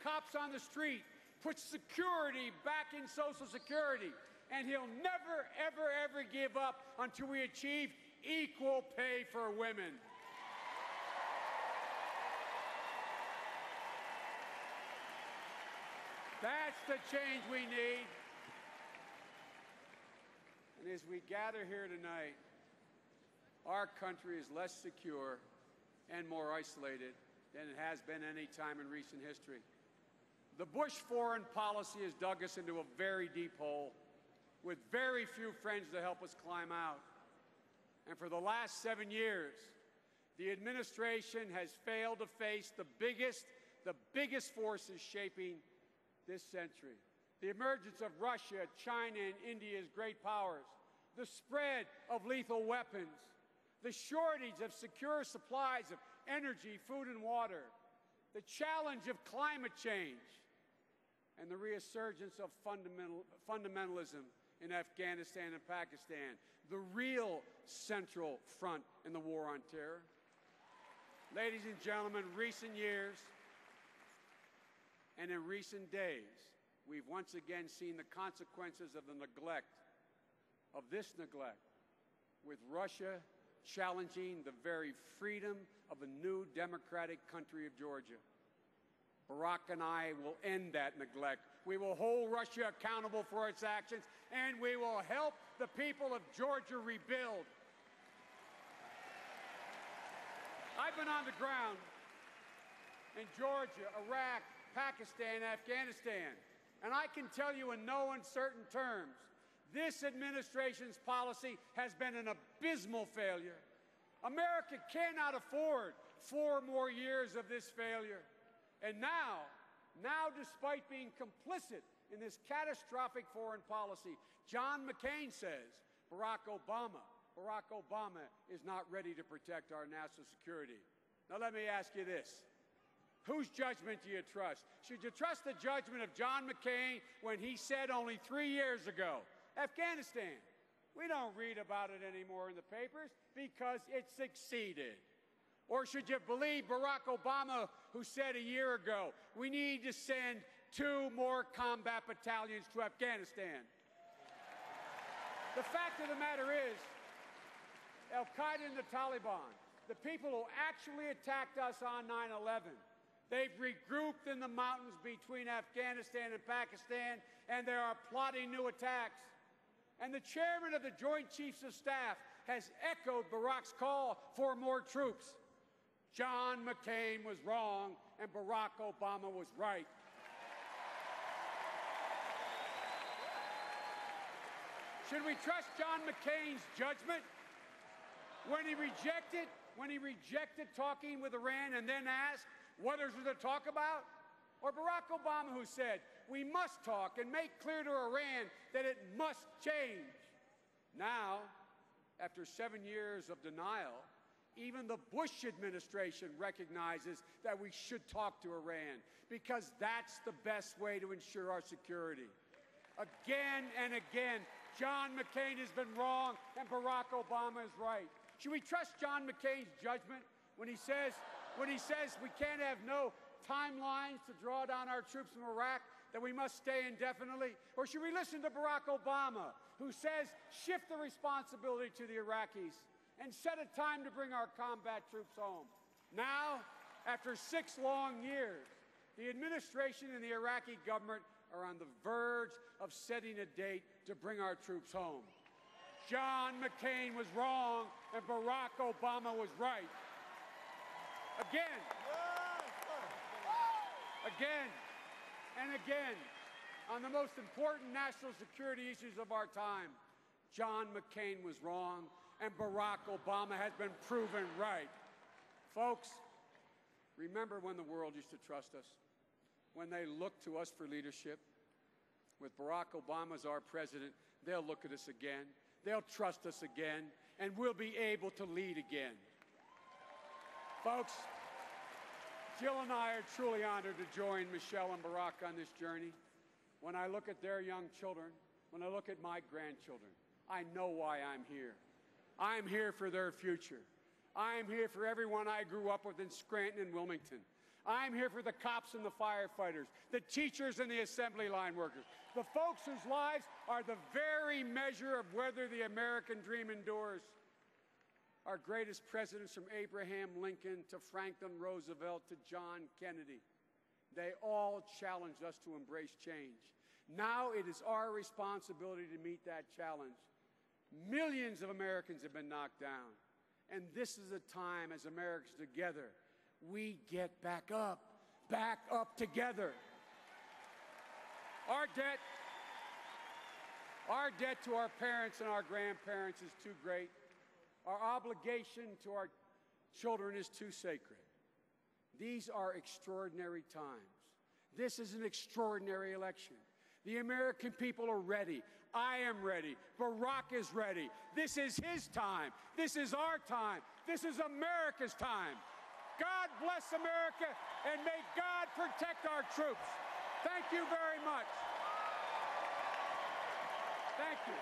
cops on the street, put security back in Social Security, and he'll never, ever, ever give up until we achieve equal pay for women. That's the change we need. And as we gather here tonight, our country is less secure and more isolated than it has been any time in recent history. The Bush foreign policy has dug us into a very deep hole with very few friends to help us climb out. And for the last 7 years, the administration has failed to face the biggest forces shaping this century. The emergence of Russia, China, and India as great powers, the spread of lethal weapons, the shortage of secure supplies of energy, food, and water, the challenge of climate change, and the resurgence of fundamentalism in Afghanistan and Pakistan, the real central front in the war on terror. Ladies and gentlemen, recent years and in recent days, we've once again seen the consequences of this neglect, with Russia challenging the very freedom of a new democratic country of Georgia. Barack and I will end that neglect. We will hold Russia accountable for its actions, and we will help the people of Georgia rebuild. I've been on the ground in Georgia, Iraq, Pakistan, Afghanistan, and I can tell you in no uncertain terms, this administration's policy has been an abysmal failure. America cannot afford 4 more years of this failure. And now, despite being complicit in this catastrophic foreign policy, John McCain says Barack Obama is not ready to protect our national security. Now let me ask you this. Whose judgment do you trust? Should you trust the judgment of John McCain when he said only 3 years ago, Afghanistan, we don't read about it anymore in the papers because it succeeded? Or should you believe Barack Obama, who said a year ago, we need to send 2 more combat battalions to Afghanistan? The fact of the matter is, Al-Qaeda and the Taliban, the people who actually attacked us on 9/11, they've regrouped in the mountains between Afghanistan and Pakistan, and they are plotting new attacks. And the chairman of the Joint Chiefs of Staff has echoed Barack's call for more troops. John McCain was wrong, and Barack Obama was right. Should we trust John McCain's judgment when he rejected talking with Iran and then asked, what is there to talk about? Or Barack Obama, who said, we must talk and make clear to Iran that it must change? Now, after 7 years of denial, even the Bush administration recognizes that we should talk to Iran because that's the best way to ensure our security. Again and again, John McCain has been wrong and Barack Obama is right. Should we trust John McCain's judgment when he says we can't have no timelines to draw down our troops from Iraq, that we must stay indefinitely? Or should we listen to Barack Obama, who says shift the responsibility to the Iraqis and set a time to bring our combat troops home? Now, after 6 long years, the administration and the Iraqi government are on the verge of setting a date to bring our troops home. John McCain was wrong and Barack Obama was right. Again and again, on the most important national security issues of our time, John McCain was wrong and Barack Obama has been proven right. Folks, remember when the world used to trust us, when they looked to us for leadership? With Barack Obama as our president, they'll look at us again, they'll trust us again, and we'll be able to lead again. Folks, Jill and I are truly honored to join Michelle and Barack on this journey. When I look at their young children, when I look at my grandchildren, I know why I'm here. I'm here for their future. I'm here for everyone I grew up with in Scranton and Wilmington. I'm here for the cops and the firefighters, the teachers and the assembly line workers, the folks whose lives are the very measure of whether the American dream endures. Our greatest presidents, from Abraham Lincoln to Franklin Roosevelt to John Kennedy, they all challenged us to embrace change. Now it is our responsibility to meet that challenge. Millions of Americans have been knocked down, and this is a time, as Americans together, we get back up together. Our debt to our parents and our grandparents is too great. Our obligation to our children is too sacred. These are extraordinary times. This is an extraordinary election. The American people are ready. I am ready. Barack is ready. This is his time. This is our time. This is America's time. God bless America, and may God protect our troops. Thank you very much. Thank you.